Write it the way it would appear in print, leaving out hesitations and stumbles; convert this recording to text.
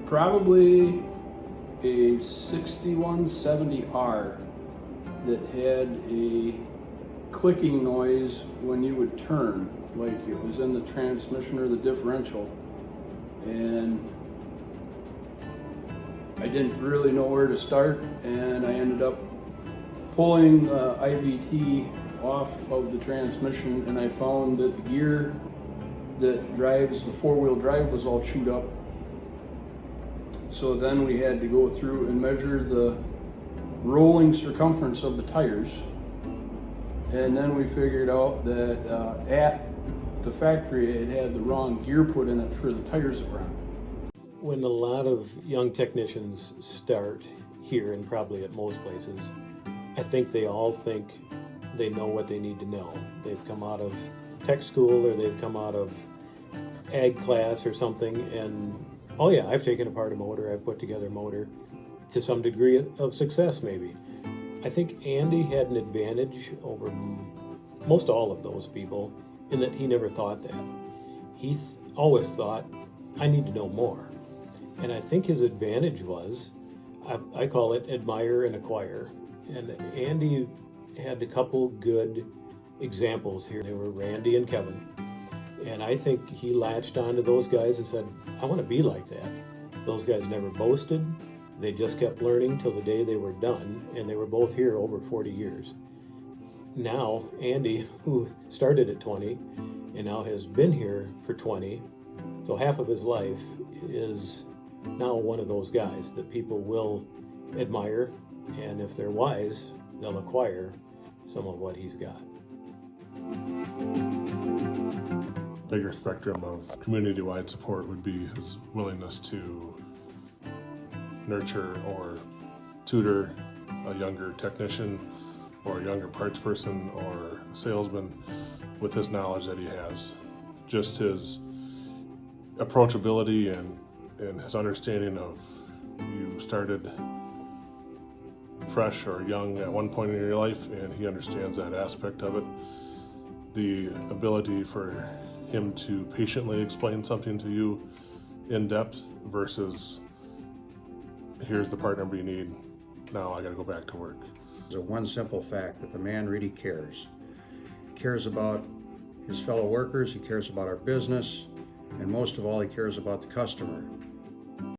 Probably a 6170R that had a clicking noise when you would turn, like it was in the transmission or the differential. And I didn't really know where to start, and I ended up pulling the IVT off of the transmission, and I found that the gear that drives the four-wheel drive was all chewed up. So then we had to go through and measure the rolling circumference of the tires, and then we figured out that at the factory it had the wrong gear put in it for the tires that were on it. When a lot of young technicians start here, and probably at most places, I think they all think they know what they need to know. They've come out of tech school, or they've come out of ag class or something, and oh yeah, I've taken apart a motor, I've put together a motor to some degree of success maybe. I think Andy had an advantage over most all of those people in that he never thought that. He always thought, I need to know more. And I think his advantage was, I call it admire and acquire. And Andy had a couple good examples here. They were Randy and Kevin. And I think he latched onto those guys and said, I want to be like that. Those guys never boasted. They just kept learning till the day they were done. And they were both here over 40 years. Now, Andy, who started at 20 and now has been here for 20, so half of his life, is now one of those guys that people will admire, and if they're wise, they'll acquire some of what he's got. Bigger spectrum of community-wide support would be his willingness to nurture or tutor a younger technician or a younger parts person or salesman with his knowledge that he has. Just his approachability and his understanding of you started fresh or young at one point in your life, and he understands that aspect of it. The ability for him to patiently explain something to you in depth versus here's the part number you need, now I gotta go back to work. There's one simple fact that the man really cares. He cares about his fellow workers, he cares about our business, and most of all, he cares about the customer.